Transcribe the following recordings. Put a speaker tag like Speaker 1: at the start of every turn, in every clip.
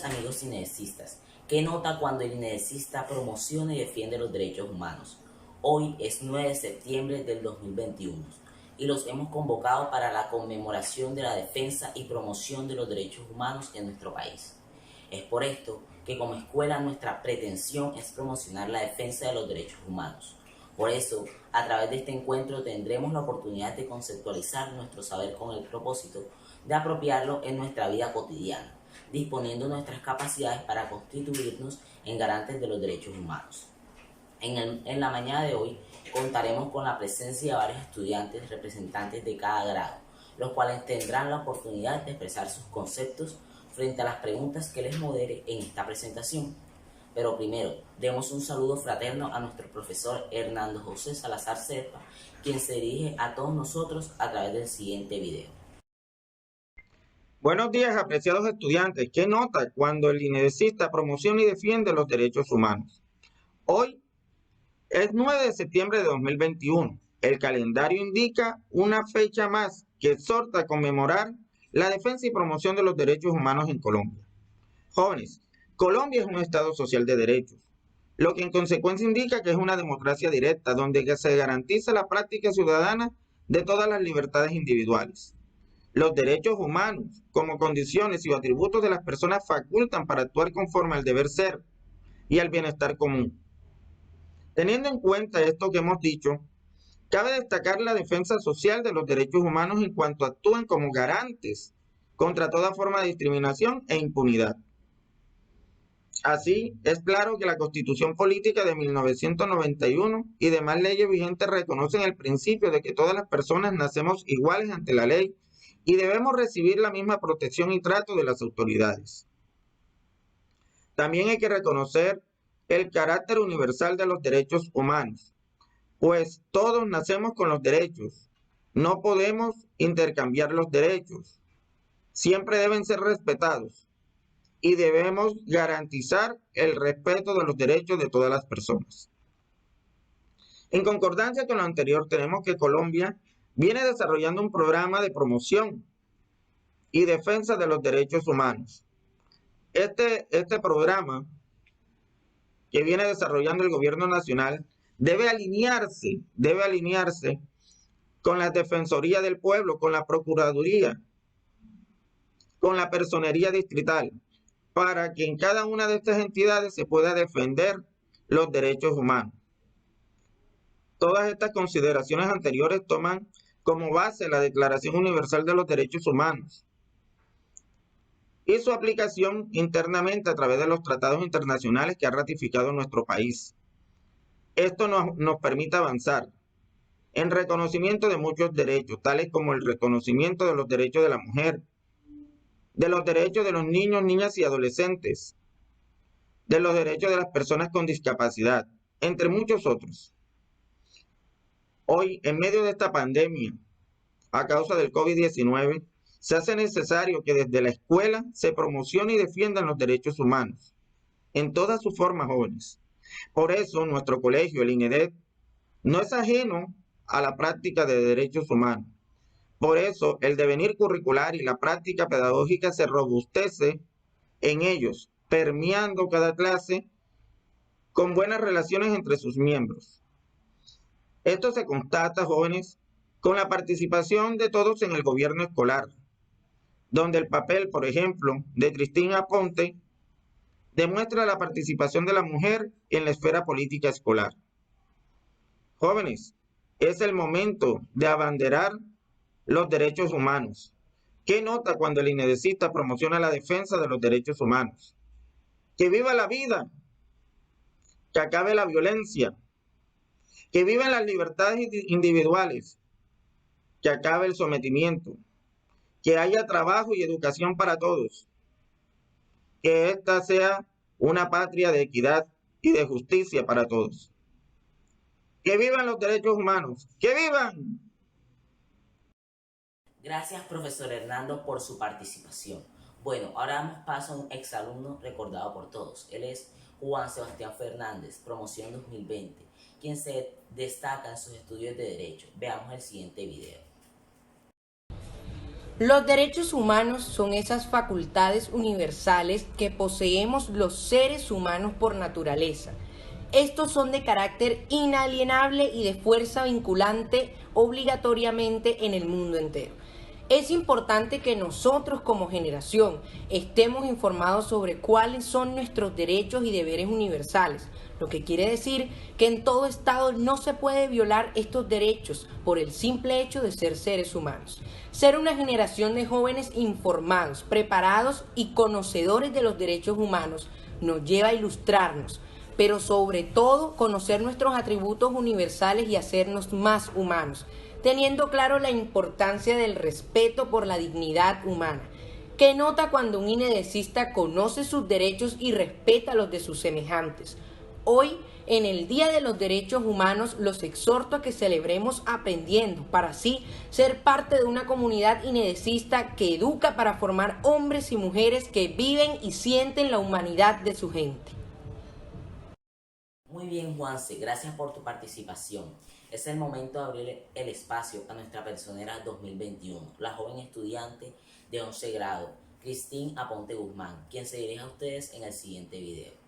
Speaker 1: días, amigos cinecistas. ¿Qué nota cuando el cinecista promociona y defiende los derechos humanos? Hoy es 9 de septiembre del 2021 y los hemos convocado para la conmemoración de la defensa y promoción de los derechos humanos en nuestro país. Es por esto que como escuela nuestra pretensión es promocionar la defensa de los derechos humanos. Por eso, a través de este encuentro tendremos la oportunidad de conceptualizar nuestro saber con el propósito de apropiarlo en nuestra vida cotidiana, disponiendo nuestras capacidades para constituirnos en garantes de los derechos humanos. En la mañana de hoy contaremos con la presencia de varios estudiantes representantes de cada grado, los cuales tendrán la oportunidad de expresar sus conceptos frente a las preguntas que les modere en esta presentación. Pero primero, demos un saludo fraterno a nuestro profesor Hernando José Salazar Serpa, quien se dirige a todos nosotros a través del siguiente video.
Speaker 2: Buenos días, apreciados estudiantes. ¿Qué nota cuando el cinecista promociona y defiende los derechos humanos? Hoy es 9 de septiembre de 2021. El calendario indica una fecha más que exhorta a conmemorar la defensa y promoción de los derechos humanos en Colombia. Jóvenes, Colombia es un Estado social de derechos, lo que en consecuencia indica que es una democracia directa donde se garantiza la práctica ciudadana de todas las libertades individuales. Los derechos humanos, como condiciones y atributos de las personas, facultan para actuar conforme al deber ser y al bienestar común. Teniendo en cuenta esto que hemos dicho, cabe destacar la defensa social de los derechos humanos en cuanto actúan como garantes contra toda forma de discriminación e impunidad. Así, es claro que la Constitución Política de 1991 y demás leyes vigentes reconocen el principio de que todas las personas nacemos iguales ante la ley y debemos recibir la misma protección y trato de las autoridades. También hay que reconocer el carácter universal de los derechos humanos, pues todos nacemos con los derechos. No podemos intercambiar los derechos. Siempre deben ser respetados y debemos garantizar el respeto de los derechos de todas las personas. En concordancia con lo anterior, tenemos que Colombia viene desarrollando un programa de promoción y defensa de los derechos humanos. Este programa que viene desarrollando el gobierno nacional debe alinearse con la Defensoría del Pueblo, con la Procuraduría, con la Personería Distrital, para que en cada una de estas entidades se pueda defender los derechos humanos. Todas estas consideraciones anteriores toman como base la Declaración Universal de los Derechos Humanos y su aplicación internamente a través de los tratados internacionales que ha ratificado nuestro país. Esto nos permite avanzar en reconocimiento de muchos derechos, tales como el reconocimiento de los derechos de la mujer, de los derechos de los niños, niñas y adolescentes, de los derechos de las personas con discapacidad, entre muchos otros. Hoy, en medio de esta pandemia, a causa del COVID-19, se hace necesario que desde la escuela se promocione y defiendan los derechos humanos, en todas sus formas, jóvenes. Por eso, nuestro colegio, el INEDET, no es ajeno a la práctica de derechos humanos. Por eso, el devenir curricular y la práctica pedagógica se robustece en ellos, permeando cada clase con buenas relaciones entre sus miembros. Esto se constata, jóvenes, con la participación de todos en el gobierno escolar, donde el papel, por ejemplo, de Cristina Aponte demuestra la participación de la mujer en la esfera política escolar. Jóvenes, es el momento de abanderar los derechos humanos. ¿Qué nota cuando el cinecista promociona la defensa de los derechos humanos? Que viva la vida, que acabe la violencia, que vivan las libertades individuales, que acabe el sometimiento, que haya trabajo y educación para todos, que esta sea una patria de equidad y de justicia para todos. ¡Que vivan los derechos humanos! ¡Que vivan!
Speaker 1: Gracias, profesor Hernando, por su participación. Bueno, ahora damos paso a un exalumno recordado por todos. Él es Juan Sebastián Fernández, promoción 2020, quien se destaca en sus estudios de Derecho. Veamos el siguiente video.
Speaker 3: Los derechos humanos son esas facultades universales que poseemos los seres humanos por naturaleza. Estos son de carácter inalienable y de fuerza vinculante obligatoriamente en el mundo entero. Es importante que nosotros como generación estemos informados sobre cuáles son nuestros derechos y deberes universales, lo que quiere decir que en todo estado no se puede violar estos derechos por el simple hecho de ser seres humanos. Ser una generación de jóvenes informados, preparados y conocedores de los derechos humanos nos lleva a ilustrarnos, pero sobre todo conocer nuestros atributos universales y hacernos más humanos, teniendo claro la importancia del respeto por la dignidad humana. ¿Qué nota cuando un INEDECista conoce sus derechos y respeta los de sus semejantes? Hoy, en el Día de los Derechos Humanos, los exhorto a que celebremos aprendiendo, para así ser parte de una comunidad INEDECista que educa para formar hombres y mujeres que viven y sienten la humanidad de su gente.
Speaker 1: Muy bien, Juanse, gracias por tu participación. Es el momento de abrir el espacio a nuestra personera 2021, la joven estudiante de 11 grado, Cristín Aponte Guzmán, quien se dirige a ustedes en el siguiente video.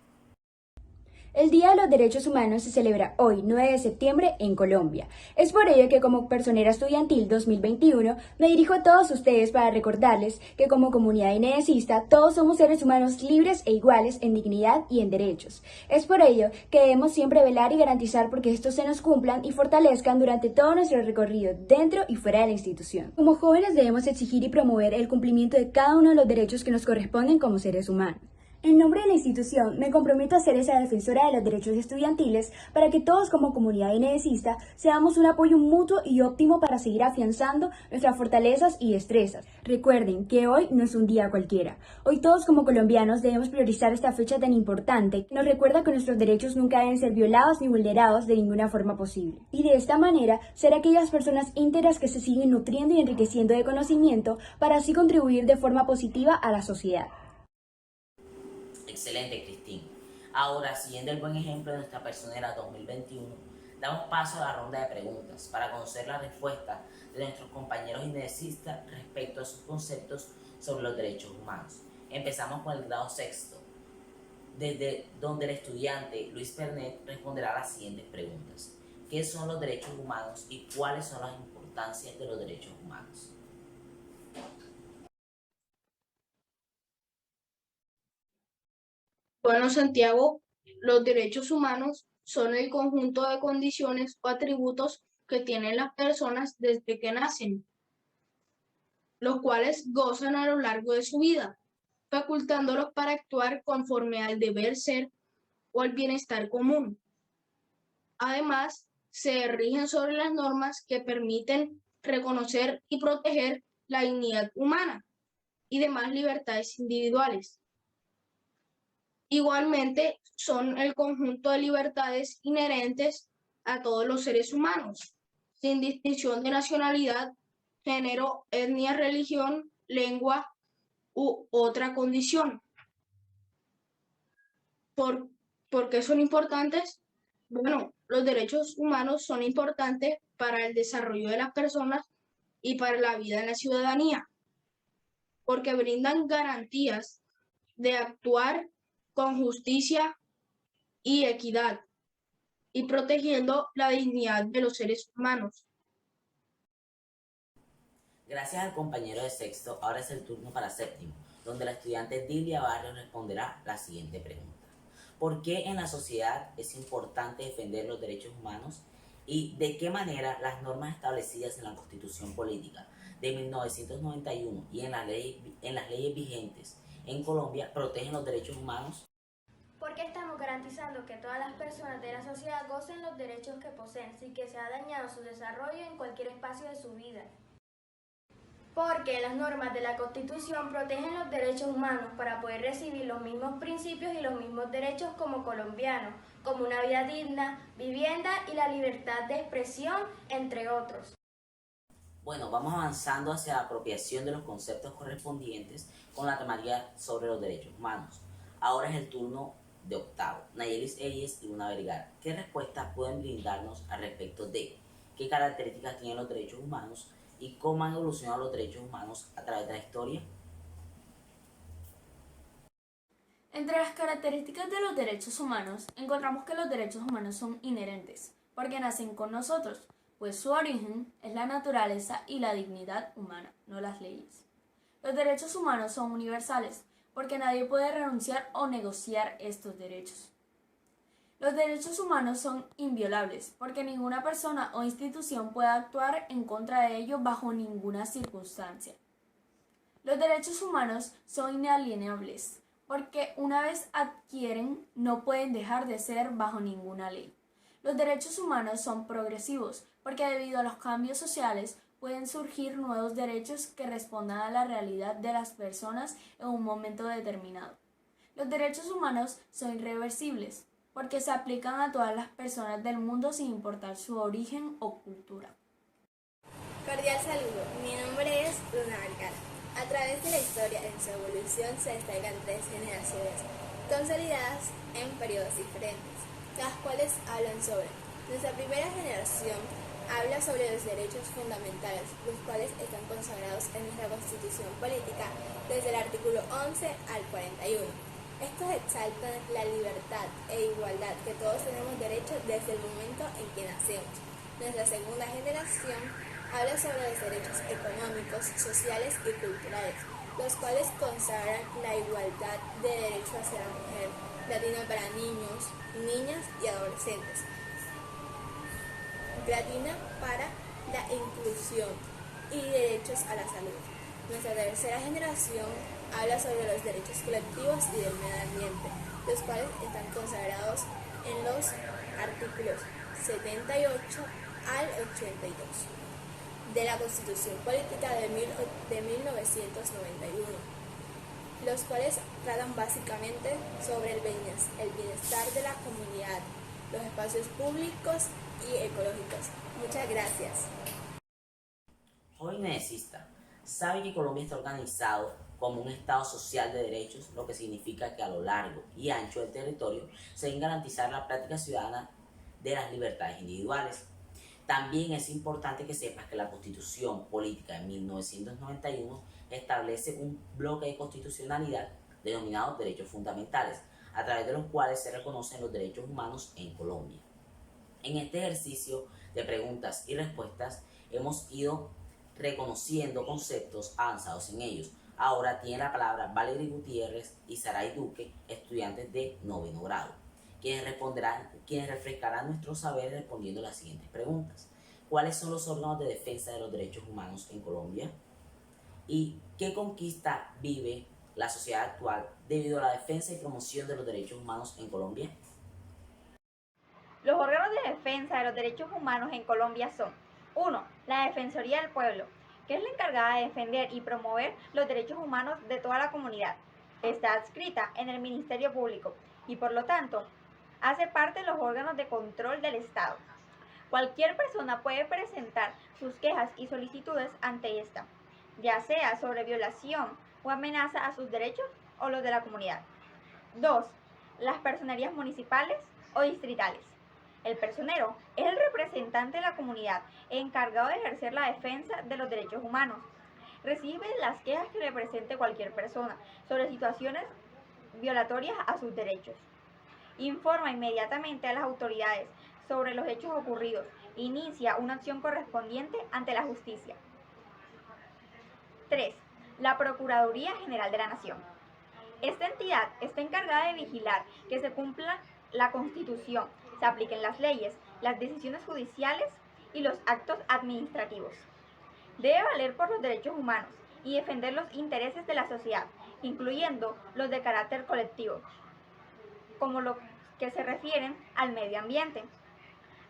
Speaker 4: El Día de los Derechos Humanos se celebra hoy, 9 de septiembre, en Colombia. Es por ello que como personera estudiantil 2021 me dirijo a todos ustedes para recordarles que como comunidad INEDECista todos somos seres humanos libres e iguales en dignidad y en derechos. Es por ello que debemos siempre velar y garantizar porque estos se nos cumplan y fortalezcan durante todo nuestro recorrido dentro y fuera de la institución. Como jóvenes debemos exigir y promover el cumplimiento de cada uno de los derechos que nos corresponden como seres humanos. En nombre de la institución, me comprometo a ser esa defensora de los derechos estudiantiles para que todos como comunidad INEDECista seamos un apoyo mutuo y óptimo para seguir afianzando nuestras fortalezas y destrezas. Recuerden que hoy no es un día cualquiera. Hoy todos como colombianos debemos priorizar esta fecha tan importante que nos recuerda que nuestros derechos nunca deben ser violados ni vulnerados de ninguna forma posible. Y de esta manera, ser aquellas personas íntegras que se siguen nutriendo y enriqueciendo de conocimiento para así contribuir de forma positiva a la sociedad.
Speaker 1: Excelente, Cristín. Ahora, siguiendo el buen ejemplo de nuestra personera 2021, damos paso a la ronda de preguntas para conocer la respuesta de nuestros compañeros INEDECistas respecto a sus conceptos sobre los derechos humanos. Empezamos con el grado sexto, desde donde el estudiante Luis Pernet responderá las siguientes preguntas. ¿Qué son los derechos humanos y cuáles son las importancias de los derechos humanos?
Speaker 5: Bueno, Santiago, los derechos humanos son el conjunto de condiciones o atributos que tienen las personas desde que nacen, los cuales gozan a lo largo de su vida, facultándolos para actuar conforme al deber ser o al bienestar común. Además, se rigen sobre las normas que permiten reconocer y proteger la dignidad humana y demás libertades individuales. Igualmente, son el conjunto de libertades inherentes a todos los seres humanos, sin distinción de nacionalidad, género, etnia, religión, lengua u otra condición. ¿Por qué son importantes? Bueno, los derechos humanos son importantes para el desarrollo de las personas y para la vida en la ciudadanía, porque brindan garantías de actuar con justicia y equidad, y protegiendo la dignidad de los seres humanos.
Speaker 1: Gracias al compañero de sexto, ahora es el turno para séptimo, donde la estudiante Dilia Barrios responderá la siguiente pregunta. ¿Por qué en la sociedad es importante defender los derechos humanos y de qué manera las normas establecidas en la Constitución Política de 1991 y en las leyes vigentes en Colombia protegen los derechos humanos?
Speaker 6: Porque estamos garantizando que todas las personas de la sociedad gocen los derechos que poseen sin que sea dañado su desarrollo en cualquier espacio de su vida. Porque las normas de la Constitución protegen los derechos humanos para poder recibir los mismos principios y los mismos derechos como colombianos, como una vida digna, vivienda y la libertad de expresión, entre otros.
Speaker 1: Bueno, vamos avanzando hacia la apropiación de los conceptos correspondientes con la temática sobre los derechos humanos. Ahora es el turno de octavo, Nayelis Eyes y Luna Vergara. ¿Qué respuestas pueden brindarnos al respecto de qué características tienen los derechos humanos y cómo han evolucionado los derechos humanos a través de la historia.
Speaker 7: Entre las características de los derechos humanos, encontramos que los derechos humanos son inherentes, porque nacen con nosotros, pues su origen es la naturaleza y la dignidad humana, no las leyes. Los derechos humanos son universales, porque nadie puede renunciar o negociar estos derechos. Los derechos humanos son inviolables, porque ninguna persona o institución puede actuar en contra de ellos bajo ninguna circunstancia. Los derechos humanos son inalienables, porque una vez adquieren no pueden dejar de ser bajo ninguna ley. Los derechos humanos son progresivos, porque debido a los cambios sociales pueden surgir nuevos derechos que respondan a la realidad de las personas en un momento determinado. Los derechos humanos son irreversibles, porque se aplican a todas las personas del mundo sin importar su origen o cultura.
Speaker 8: Cordial saludo, mi nombre es Luna Alcalá. A través de la historia en su evolución se destacan 3 generaciones, consolidadas en periodos diferentes, las cuales hablan sobre. Nuestra primera generación habla sobre los derechos fundamentales, los cuales están consagrados en nuestra Constitución Política desde el artículo 11 al 41. Estos exaltan la libertad e igualdad que todos tenemos derecho desde el momento en que nacemos. Nuestra segunda generación habla sobre los derechos económicos, sociales y culturales, los cuales consagran la igualdad de derecho hacia la mujer, latina para niños, niñas y adolescentes, latina para la inclusión y derechos a la salud. Nuestra tercera generación habla sobre los derechos colectivos y del medio ambiente, los cuales están consagrados en los artículos 78 al 82 de la Constitución Política de 1991, los cuales tratan básicamente sobre el bienestar de la comunidad, los espacios públicos y ecológicos. Muchas gracias.
Speaker 1: Joven necesita, sabe que Colombia está organizado como un Estado social de derechos, lo que significa que a lo largo y ancho del territorio se deben garantizar la práctica ciudadana de las libertades individuales. También es importante que sepas que la Constitución Política de 1991 establece un bloque de constitucionalidad denominado derechos fundamentales, a través de los cuales se reconocen los derechos humanos en Colombia. En este ejercicio de preguntas y respuestas hemos ido reconociendo conceptos avanzados en ellos. Ahora tiene la palabra Valery Gutiérrez y Saray Duque, estudiantes de 9º grado, quienes refrescarán nuestro saber respondiendo las siguientes preguntas. ¿Cuáles son los órganos de defensa de los derechos humanos en Colombia? ¿Y qué conquista vive la sociedad actual debido a la defensa y promoción de los derechos humanos en Colombia?
Speaker 9: Los órganos de defensa de los derechos humanos en Colombia son: 1. La Defensoría del Pueblo, que es la encargada de defender y promover los derechos humanos de toda la comunidad. Está adscrita en el Ministerio Público y, por lo tanto, hace parte de los órganos de control del Estado. Cualquier persona puede presentar sus quejas y solicitudes ante esta, ya sea sobre violación o amenaza a sus derechos o los de la comunidad. 2. Las personerías municipales o distritales. El personero es el representante de la comunidad encargado de ejercer la defensa de los derechos humanos. Recibe las quejas que le presente cualquier persona sobre situaciones violatorias a sus derechos. Informa inmediatamente a las autoridades sobre los hechos ocurridos e inicia una acción correspondiente ante la justicia. 3. La Procuraduría General de la Nación. Esta entidad está encargada de vigilar que se cumpla la Constitución, se apliquen las leyes, las decisiones judiciales y los actos administrativos. Debe valer por los derechos humanos y defender los intereses de la sociedad, incluyendo los de carácter colectivo, como los que se refieren al medio ambiente.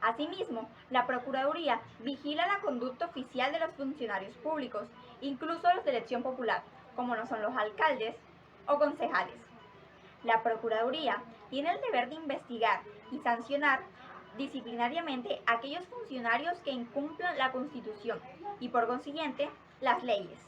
Speaker 9: Asimismo, la Procuraduría vigila la conducta oficial de los funcionarios públicos, incluso los de elección popular, como lo son los alcaldes o concejales. La Procuraduría tiene el deber de investigar y sancionar disciplinariamente a aquellos funcionarios que incumplan la Constitución y, por consiguiente, las leyes.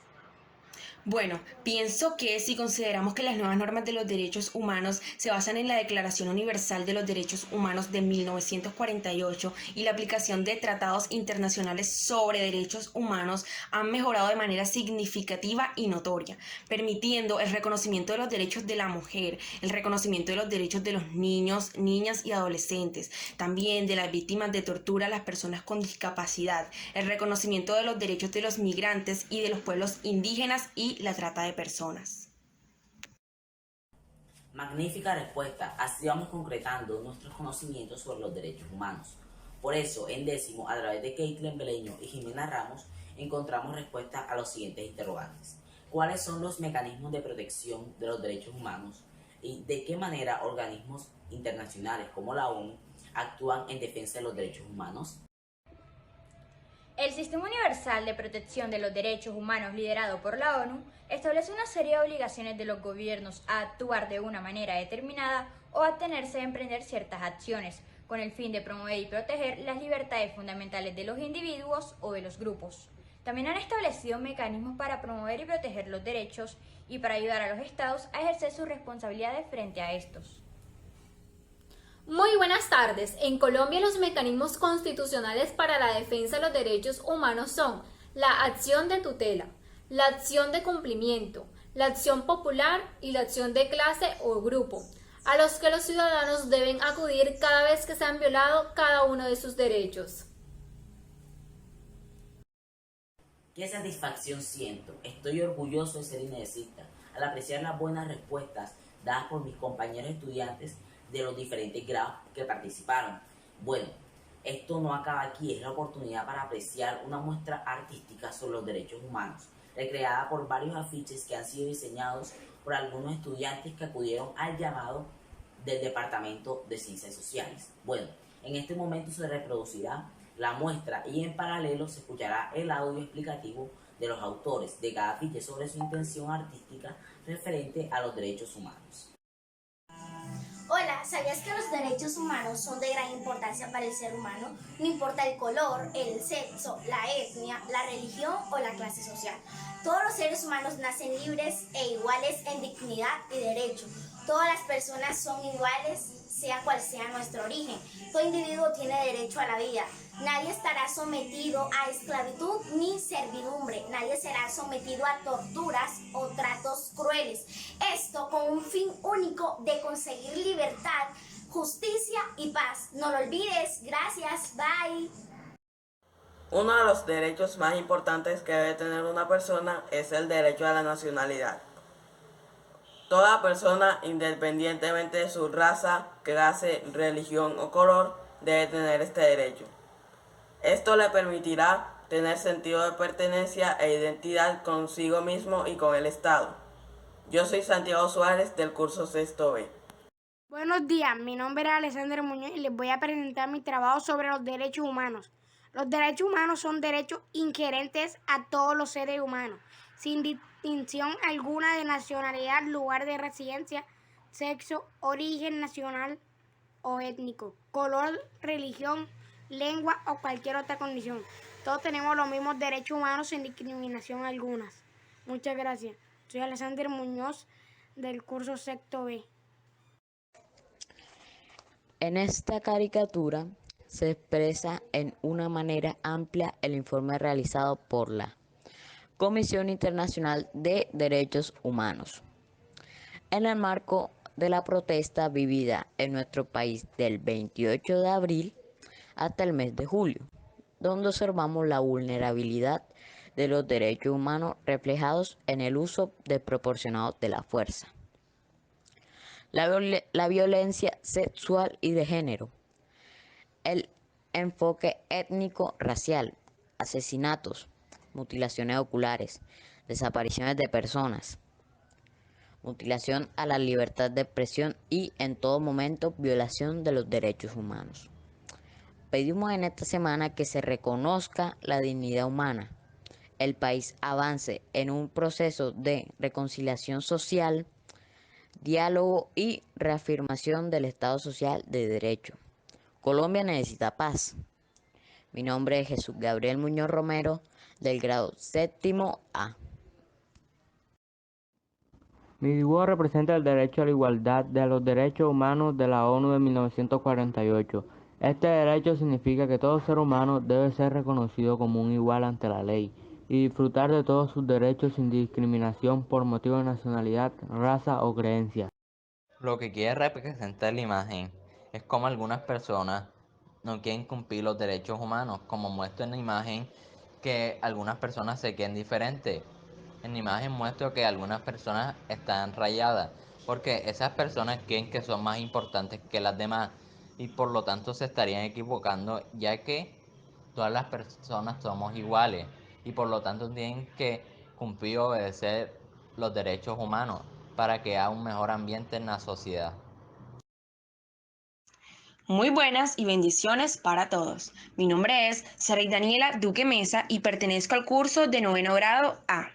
Speaker 3: Bueno, pienso que si consideramos que las nuevas normas de los derechos humanos se basan en la Declaración Universal de los Derechos Humanos de 1948 y la aplicación de tratados internacionales sobre derechos humanos han mejorado de manera significativa y notoria, permitiendo el reconocimiento de los derechos de la mujer, el reconocimiento de los derechos de los niños, niñas y adolescentes, también de las víctimas de tortura, las personas con discapacidad, el reconocimiento de los derechos de los migrantes y de los pueblos indígenas y la trata de personas.
Speaker 1: Magnífica respuesta, así vamos concretando nuestros conocimientos sobre los derechos humanos. Por eso, en décimo, a través de Caitlin Beleño y Jimena Ramos, encontramos respuesta a los siguientes interrogantes. ¿Cuáles son los mecanismos de protección de los derechos humanos? ¿Y de qué manera organismos internacionales como la ONU actúan en defensa de los derechos humanos?
Speaker 4: El Sistema Universal de Protección de los Derechos Humanos, liderado por la ONU, establece una serie de obligaciones de los gobiernos a actuar de una manera determinada o a abstenerse de emprender ciertas acciones, con el fin de promover y proteger las libertades fundamentales de los individuos o de los grupos. También han establecido mecanismos para promover y proteger los derechos y para ayudar a los estados a ejercer sus responsabilidades frente a estos.
Speaker 10: Muy buenas tardes. En Colombia los mecanismos constitucionales para la defensa de los derechos humanos son la acción de tutela, la acción de cumplimiento, la acción popular y la acción de clase o grupo, a los que los ciudadanos deben acudir cada vez que se han violado cada uno de sus derechos.
Speaker 1: ¡Qué satisfacción siento! Estoy orgulloso de ser INEDECista al apreciar las buenas respuestas dadas por mis compañeros estudiantes de los diferentes grados que participaron. Bueno, esto no acaba aquí, es la oportunidad para apreciar una muestra artística sobre los derechos humanos, recreada por varios afiches que han sido diseñados por algunos estudiantes que acudieron al llamado del Departamento de Ciencias Sociales. Bueno, en este momento se reproducirá la muestra y en paralelo se escuchará el audio explicativo de los autores de cada afiche sobre su intención artística referente a los derechos humanos.
Speaker 11: Hola, ¿sabías que los derechos humanos son de gran importancia para el ser humano? No importa el color, el sexo, la etnia, la religión o la clase social. Todos los seres humanos nacen libres e iguales en dignidad y derecho. Todas las personas son iguales, sea cual sea nuestro origen. Todo individuo tiene derecho a la vida. Nadie estará sometido a esclavitud ni servidumbre. Nadie será sometido a torturas o tratos crueles. Esto con un fin único de conseguir libertad, justicia y paz. No lo olvides. Gracias. Bye.
Speaker 12: Uno de los derechos más importantes que debe tener una persona es el derecho a la nacionalidad. Toda persona, independientemente de su raza, clase, religión o color, debe tener este derecho. Esto le permitirá tener sentido de pertenencia e identidad consigo mismo y con el Estado. Yo soy Santiago Suárez del curso Sexto B.
Speaker 13: Buenos días, mi nombre es Alexander Muñoz y les voy a presentar mi trabajo sobre los derechos humanos. Los derechos humanos son derechos inherentes a todos los seres humanos, sin distinción alguna de nacionalidad, lugar de residencia, sexo, origen nacional o étnico, color, religión, lengua o cualquier otra condición. Todos tenemos los mismos derechos humanos sin discriminación alguna. Muchas gracias. Soy Alexander Muñoz del curso Sexto B.
Speaker 14: En esta caricatura se expresa en una manera amplia el informe realizado por la Comisión Internacional de Derechos Humanos en el marco de la protesta vivida en nuestro país del 28 de abril hasta el mes de julio, donde observamos la vulnerabilidad de los derechos humanos reflejados en el uso desproporcionado de la fuerza, la violencia sexual y de género, el enfoque étnico-racial, asesinatos, mutilaciones oculares, desapariciones de personas, mutilación a la libertad de expresión y, en todo momento, violación de los derechos humanos. Pedimos en esta semana que se reconozca la dignidad humana, el país avance en un proceso de reconciliación social, diálogo y reafirmación del Estado social de derecho. Colombia necesita paz. Mi nombre es Jesús Gabriel Muñoz Romero, del grado séptimo A.
Speaker 15: Mi dibujo representa el derecho a la igualdad de los derechos humanos de la ONU de 1948. Este derecho significa que todo ser humano debe ser reconocido como un igual ante la ley y disfrutar de todos sus derechos sin discriminación por motivo de nacionalidad, raza o creencia.
Speaker 16: Lo que quiere representar la imagen es como algunas personas no quieren cumplir los derechos humanos, como muestra en la imagen que algunas personas se quieren diferentes. En la imagen muestro que algunas personas están rayadas, porque esas personas creen que son más importantes que las demás y por lo tanto se estarían equivocando, ya que todas las personas somos iguales y por lo tanto tienen que cumplir y obedecer los derechos humanos para que haya un mejor ambiente en la sociedad.
Speaker 17: Muy buenas y bendiciones para todos. Mi nombre es Saray Daniela Duque Mesa y pertenezco al curso de 9º grado A.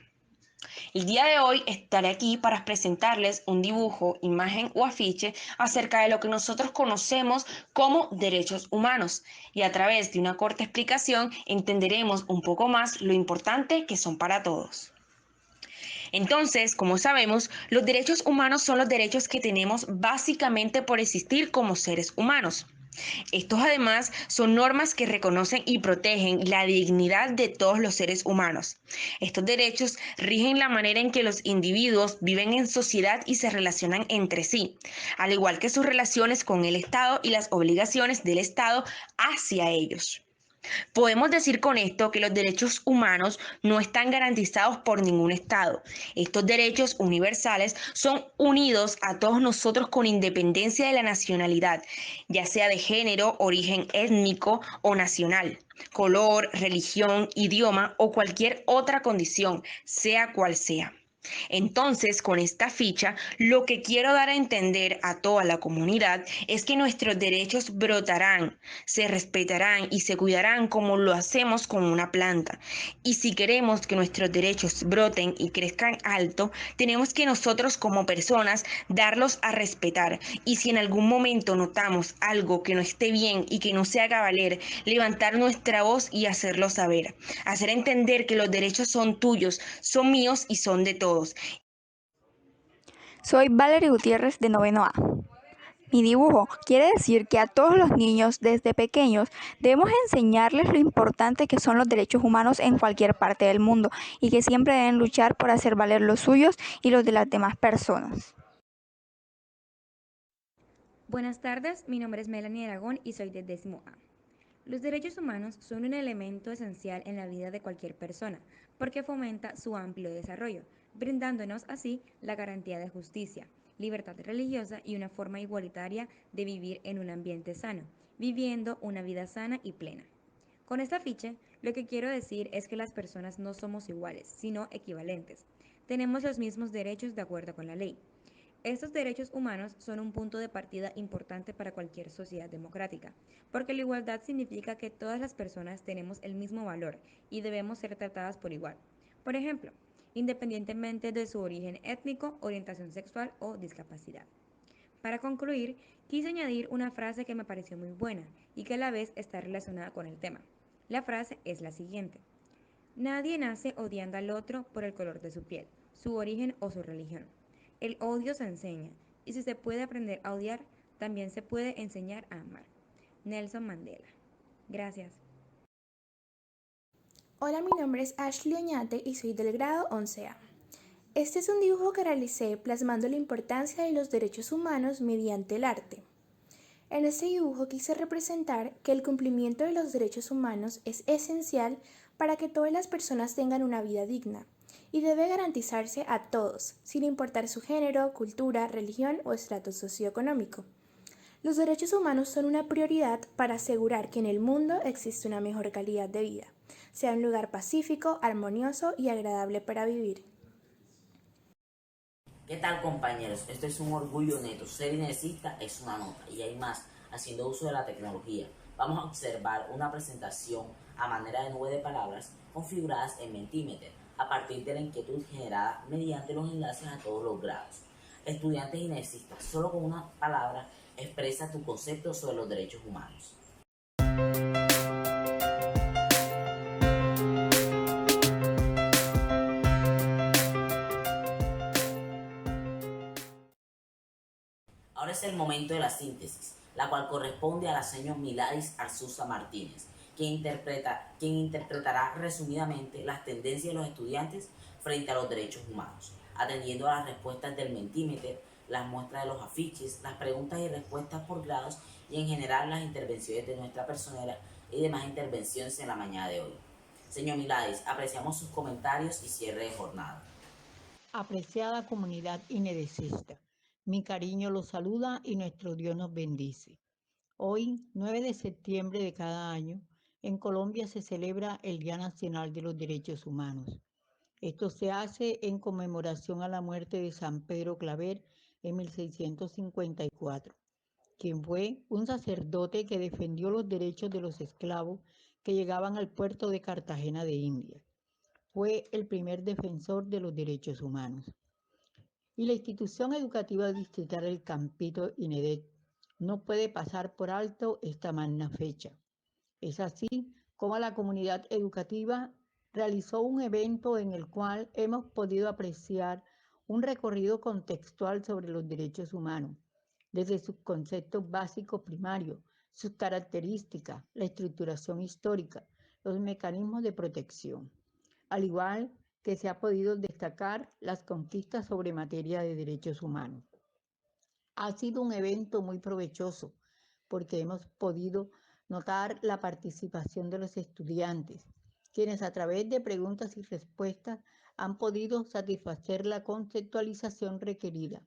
Speaker 17: El día de hoy estaré aquí para presentarles un dibujo, imagen o afiche acerca de lo que nosotros conocemos como derechos humanos y a través de una corta explicación entenderemos un poco más lo importante que son para todos. Entonces, como sabemos, los derechos humanos son los derechos que tenemos básicamente por existir como seres humanos. Estos además son normas que reconocen y protegen la dignidad de todos los seres humanos. Estos derechos rigen la manera en que los individuos viven en sociedad y se relacionan entre sí, al igual que sus relaciones con el Estado y las obligaciones del Estado hacia ellos. Podemos decir con esto que los derechos humanos no están garantizados por ningún Estado. Estos derechos universales son unidos a todos nosotros con independencia de la nacionalidad, ya sea de género, origen étnico o nacional, color, religión, idioma o cualquier otra condición, sea cual sea. Entonces, con esta ficha, lo que quiero dar a entender a toda la comunidad es que nuestros derechos brotarán, se respetarán y se cuidarán como lo hacemos con una planta. Y si queremos que nuestros derechos broten y crezcan alto, tenemos que nosotros como personas darlos a respetar. Y si en algún momento notamos algo que no esté bien y que no se haga valer, levantar nuestra voz y hacerlo saber. Hacer entender que los derechos son tuyos, son míos y son de todos.
Speaker 4: Soy Valerie Gutiérrez de 9º A. Mi dibujo quiere decir que a todos los niños desde pequeños debemos enseñarles lo importante que son los derechos humanos en cualquier parte del mundo y que siempre deben luchar por hacer valer los suyos y los de las demás personas.
Speaker 18: Buenas tardes, mi nombre es Melanie Aragón y soy de 10º A. Los derechos humanos son un elemento esencial en la vida de cualquier persona porque fomenta su amplio desarrollo, brindándonos así la garantía de justicia, libertad religiosa y una forma igualitaria de vivir en un ambiente sano, viviendo una vida sana y plena. Con esta ficha, lo que quiero decir es que las personas no somos iguales, sino equivalentes. Tenemos los mismos derechos de acuerdo con la ley. Estos derechos humanos son un punto de partida importante para cualquier sociedad democrática, porque la igualdad significa que todas las personas tenemos el mismo valor y debemos ser tratadas por igual. Por ejemplo, independientemente de su origen étnico, orientación sexual o discapacidad. Para concluir, quise añadir una frase que me pareció muy buena y que a la vez está relacionada con el tema. La frase es la siguiente: nadie nace odiando al otro por el color de su piel, su origen o su religión. El odio se enseña, y si se puede aprender a odiar, también se puede enseñar a amar. Nelson Mandela. Gracias.
Speaker 19: Hola, mi nombre es Ashley Oñate y soy del grado 11A. Este es un dibujo que realicé plasmando la importancia de los derechos humanos mediante el arte. En este dibujo quise representar que el cumplimiento de los derechos humanos es esencial para que todas las personas tengan una vida digna y debe garantizarse a todos, sin importar su género, cultura, religión o estrato socioeconómico. Los derechos humanos son una prioridad para asegurar que en el mundo existe una mejor calidad de vida, sea un lugar pacífico, armonioso y agradable para vivir.
Speaker 1: ¿Qué tal, compañeros? Esto es un orgullo neto. Ser inesista es una nota y hay más haciendo uso de la tecnología. Vamos a observar una presentación a manera de nube de palabras configuradas en Mentimeter a partir de la inquietud generada mediante los enlaces a todos los grados. Estudiantes inesistas, solo con una palabra expresa tu concepto sobre los derechos humanos. Ahora es el momento de la síntesis, la cual corresponde a la señora Miladis Arzuza Martínez, quien interpretará resumidamente las tendencias de los estudiantes frente a los derechos humanos, atendiendo a las respuestas del Mentimeter, las muestras de los afiches, las preguntas y respuestas por grados y en general las intervenciones de nuestra personera y demás intervenciones en la mañana de hoy. Señor Miladis, apreciamos sus comentarios y cierre de jornada.
Speaker 20: Apreciada comunidad inedesista, mi cariño los saluda y nuestro Dios nos bendice. Hoy, 9 de septiembre de cada año, en Colombia se celebra el Día Nacional de los Derechos Humanos. Esto se hace en conmemoración a la muerte de San Pedro Claver en 1654, quien fue un sacerdote que defendió los derechos de los esclavos que llegaban al puerto de Cartagena de India. Fue el primer defensor de los derechos humanos. Y la institución educativa distrital del Campito INEDET no puede pasar por alto esta magna fecha. Es así como la comunidad educativa realizó un evento en el cual hemos podido apreciar un recorrido contextual sobre los derechos humanos, desde sus conceptos básicos primarios, sus características, la estructuración histórica, los mecanismos de protección, al igual que se ha podido destacar las conquistas sobre materia de derechos humanos. Ha sido un evento muy provechoso porque hemos podido notar la participación de los estudiantes, quienes a través de preguntas y respuestas han podido satisfacer la conceptualización requerida,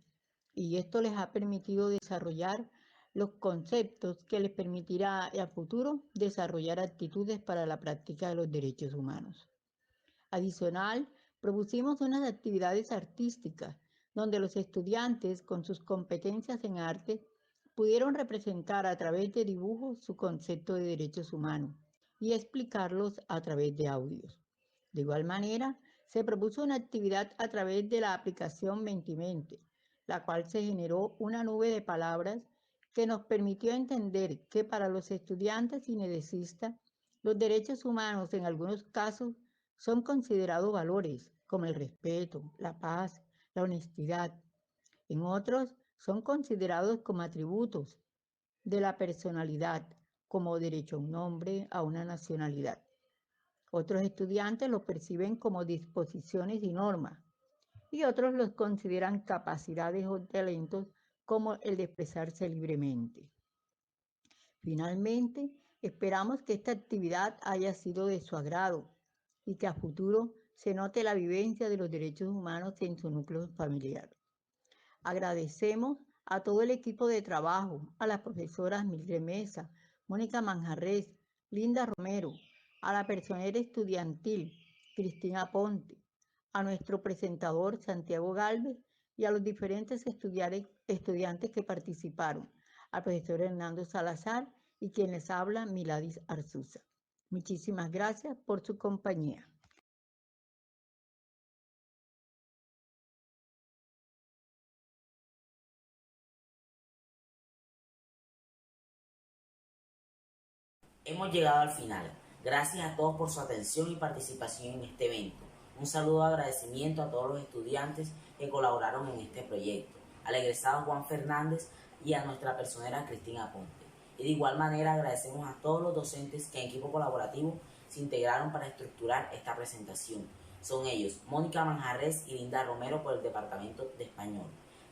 Speaker 20: y esto les ha permitido desarrollar los conceptos que les permitirá a futuro desarrollar actitudes para la práctica de los derechos humanos. Adicional, propusimos unas actividades artísticas donde los estudiantes, con sus competencias en arte, pudieron representar a través de dibujos su concepto de derechos humanos y explicarlos a través de audios. De igual manera, se propuso una actividad a través de la aplicación Mentimeter, la cual se generó una nube de palabras que nos permitió entender que para los estudiantes inedesistas, los derechos humanos en algunos casos son considerados valores como el respeto, la paz, la honestidad. En otros son considerados como atributos de la personalidad, como derecho a un nombre, a una nacionalidad. Otros estudiantes los perciben como disposiciones y normas, y otros los consideran capacidades o talentos como el de expresarse libremente. Finalmente, esperamos que esta actividad haya sido de su agrado y que a futuro se note la vivencia de los derechos humanos en su núcleo familiar. Agradecemos a todo el equipo de trabajo, a las profesoras Mildred Mesa, Mónica Manjarres, Linda Romero, a la personera estudiantil, Cristina Ponte, a nuestro presentador Santiago Galvez y a los diferentes estudiantes que participaron, al profesor Hernando Salazar y quien les habla, Miladis Arzuza. Muchísimas gracias por su compañía.
Speaker 1: Hemos llegado al final. Gracias a todos por su atención y participación en este evento. Un saludo de agradecimiento a todos los estudiantes que colaboraron en este proyecto, al egresado Juan Fernández y a nuestra personera Cristina Ponte. Y de igual manera agradecemos a todos los docentes que en equipo colaborativo se integraron para estructurar esta presentación. Son ellos Mónica Manjarres y Linda Romero por el Departamento de Español,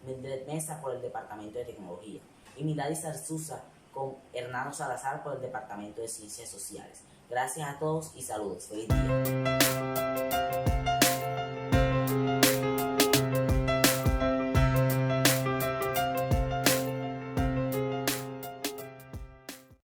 Speaker 1: Mildred Mesa por el Departamento de Tecnología y Miladis Arzuza con Hernando Salazar por el Departamento de Ciencias Sociales. Gracias a todos y saludos. Feliz día.